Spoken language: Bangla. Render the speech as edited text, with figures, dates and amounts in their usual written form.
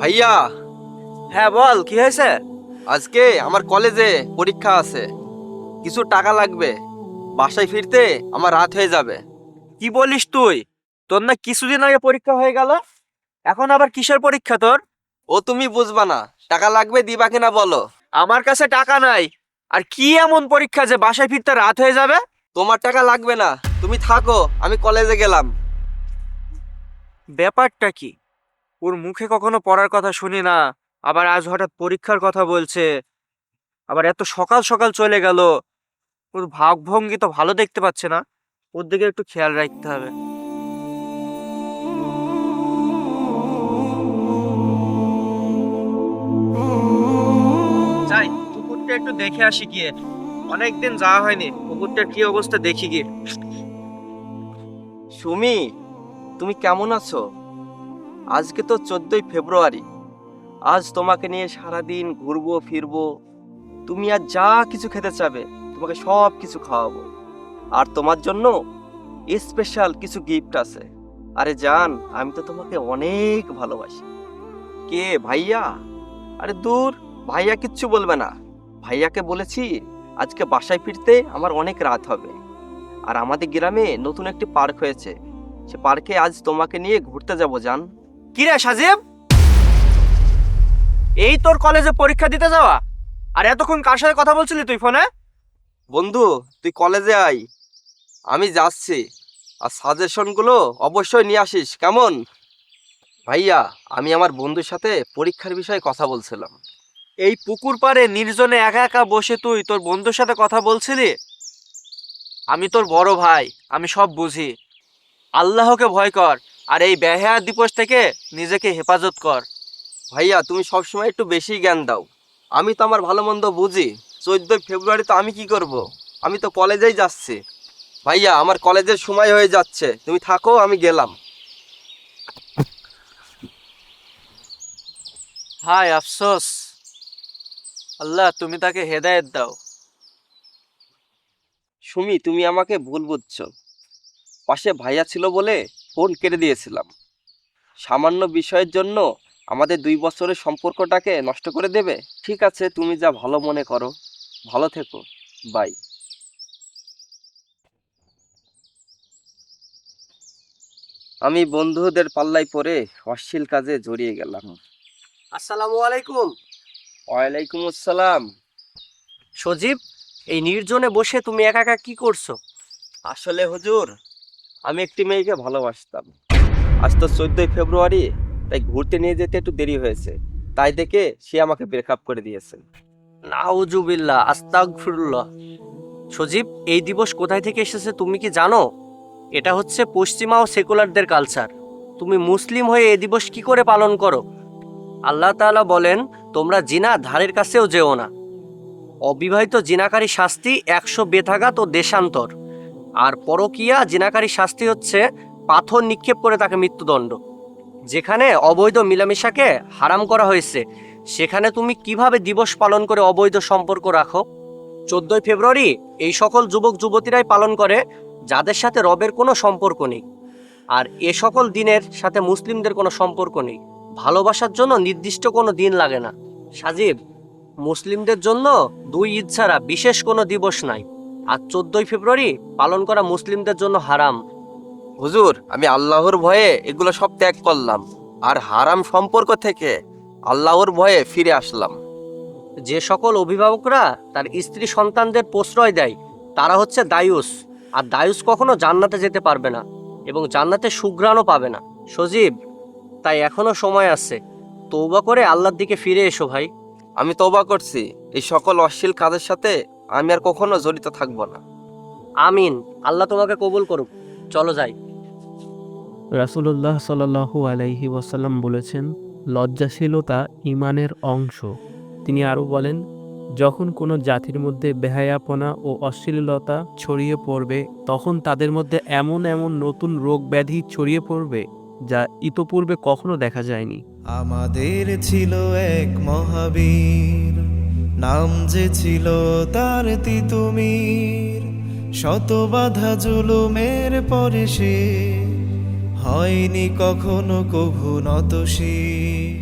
ভাইয়া, হ্যাঁ বল, কি হয়েছে? আজকে আমার কলেজে পরীক্ষা আছে, কিছু টাকা লাগবে। বাসায় ফিরতে আমার রাত হয়ে যাবে। কি বলিস তুই? তোর না কিছুদিন আগে পরীক্ষা হয়ে গেল, এখন আবার কিসের পরীক্ষা তোর? ও তুমি বুঝবা না, টাকা লাগবে, দিবা কিনা বলো। আমার কাছে টাকা নাই। আর কি এমন পরীক্ষা যে বাসায় ফিরতে রাত হয়ে যাবে? তোমার টাকা লাগবে না, তুমি থাকো, আমি কলেজে গেলাম। ব্যাপারটা কি? ওর মুখে কখনো পড়ার কথা শুনি না, আবার আজ হঠাৎ পরীক্ষার কথা বলছে, আবার এত সকাল সকাল চলে গেল। ওর ভাবভঙ্গি তো ভালো দেখতে পাচ্ছে না, ওর দিকে একটু খেয়াল রাখতে হবে। যাই, পুকুরটা একটু দেখে আসি গিয়ে। অনেকদিন যাওয়া হয়নি, পুকুরটার কি অবস্থা দেখি গিয়ে। সুমি, তুমি কেমন আছো? আজকে তো 14ই ফেব্রুয়ারি। আজ তোমাকে নিয়ে সারাদিন ঘুরবো ফিরবো। তুমি আর যা কিছু খেতে চাবে তোমাকে সব কিছু খাওয়াবো। আর তোমার জন্য স্পেশাল কিছু গিফট আছে। আরে জান, আমি তো তোমাকে অনেক ভালোবাসি। কে ভাইয়া? আরে দূর, ভাইয়া কিচ্ছু বলবে না। ভাইয়াকে বলেছি আজকে বাসায় ফিরতে আমার অনেক রাত হবে। আর আমাদের গ্রামে নতুন একটি পার্ক হয়েছে, সে পার্কে আজ তোমাকে নিয়ে ঘুরতে যাবো জান। কি রে সাজিব, এই তোর কলেজে পরীক্ষা দিতে যাওয়া? আর এতক্ষণ কার সাথে কথা বলছিলি তুই ফোনে? বন্ধু, তুই কলেজে আয়, আমি যাচ্ছি। আর সাজেশনগুলো অবশ্যই নিয়ে আসিস, কেমন? ভাইয়া, আমি আমার বন্ধুর সাথে পরীক্ষার বিষয়ে কথা বলছিলাম। এই পুকুর পাড়ে নির্জনে একা একা বসে তুই তোর বন্ধুর সাথে কথা বলছিলি? আমি তোর বড় ভাই, আমি সব বুঝি। আল্লাহকে ভয় কর, আর এই বেহায়া দিবস থেকে নিজেকে হেফাজত কর। ভাইয়া, তুমি সবসময় একটু বেশি জ্ঞান দাও। আমি তো আমার ভালো মন্দ বুঝি। 14ই ফেব্রুয়ারি তো আমি কি করব? আমি তো কলেজেই যাচ্ছি। ভাইয়া, আমার কলেজের সময় হয়ে যাচ্ছে, তুমি থাকো, আমি গেলাম। হায় আফসোস, আল্লাহ তুমি তাকে হেদায়েত দাও। সুমি, তুমি আমাকে ভুল বুঝছো। পাশে ভাইয়া ছিল বলে ফোন কেটে দিয়েছিলাম। সামান্য বিষয়ের জন্য আমাদের 2 বছরের সম্পর্কটাকে নষ্ট করে দেবে? ঠিক আছে, তুমি যা ভালো মনে করো। ভালো থেকো, বাই। আমি বন্ধুদের পাল্লায় পড়ে অশ্লীল কাজে জড়িয়ে গেলাম। আসসালামু আলাইকুম। ওয়ালাইকুম আসসালাম। সজীব, এই নির্জনে বসে তুমি একা একা কি করছো? আসলে হুজুর, আমি একটি মেয়েকে ভালোবাসতাম। আজ তো 14ই ফেব্রুয়ারি, তাই ঘুরতে নিয়ে যেতে একটু দেরি হয়েছে। তাই দেখে সে আমাকে ব্রেকআপ করে দিয়েছে। নাউজুবিল্লাহ, আস্তাগফিরুল্লাহ। সজীব, এই দিবস কোথায় থেকে এসেছে তুমি কি জানো? এটা হচ্ছে পশ্চিমা ও সেকুলারদের কালচার। তুমি মুসলিম হয়ে এই দিবস কি করে পালন করো? আল্লাহ তাআলা বলেন, তোমরা জিনা ধারের কাছেও যেও না। অবিবাহিত জিনাকারী শাস্তি 100 বেত্রাঘাত ও দেশান্তর। আর পরকীয়া জিনাকারী শাস্তি হচ্ছে পাথর নিক্ষেপ করে তাকে মৃত্যুদণ্ড। যেখানে অবৈধ মিলামেশাকে হারাম করা হয়েছে, সেখানে তুমি কিভাবে দিবস পালন করে অবৈধ সম্পর্ক রাখো? 14ই ফেব্রুয়ারি এই সকল যুবক যুবতীরাই পালন করে যাদের সাথে রবের কোনো সম্পর্ক নেই। আর এ সকল দিনের সাথে মুসলিমদের কোনো সম্পর্ক নেই। ভালোবাসার জন্য নির্দিষ্ট কোনো দিন লাগে না। সাজিব, মুসলিমদের জন্য 2 ঈদ ছাড়া বিশেষ কোনো দিবস নাই। আর 14ই ফেব্রুয়ারি পালন করা মুসলিমদের জন্য হারাম। হুজুর, আমি আল্লাহর ভয়ে এগুলো সব ত্যাগ করলাম, আর হারাম সম্পর্ক থেকে আল্লাহর ভয়ে ফিরে আসলাম। যে সকল অভিভাবকরা তার স্ত্রী সন্তানদের প্রশ্রয় দেয় তারা হচ্ছে দায়ুস। আর দায়ুস কখনো জান্নাতে যেতে পারবে না এবং জান্নাতে সুঘ্রাণও পাবে না। সজীব, তাই এখনো সময় আছে, তওবা করে আল্লাহর দিকে ফিরে এসো ভাই। আমি তওবা করছি, এই সকল অশ্লীল কাজের সাথে আমি আর কখনো জড়িত থাকবো না। আমিন, আল্লাহ তোমাকে কবুল করুক। চলো যাই। রাসূলুল্লাহ সাল্লাল্লাহু আলাইহি ওয়াসাল্লাম বলেছেন, লজ্জাশীলতা ঈমানের অংশ। তিনি আরও বলেন, যখন কোনো জাতির মধ্যে বেহায়াপনা ও অশ্লীলতা ছড়িয়ে পড়বে, তখন তাদের মধ্যে এমন এমন নতুন রোগ ব্যাধি ছড়িয়ে পড়বে যা ইতোপূর্বে কখনো দেখা যায়নি। আমাদের ছিল এক মহাবীর, নাম যে ছিল তার তিতুমির। শত বাধা জুলুমের পরে সে হয়নি কখনো কভু নত শির।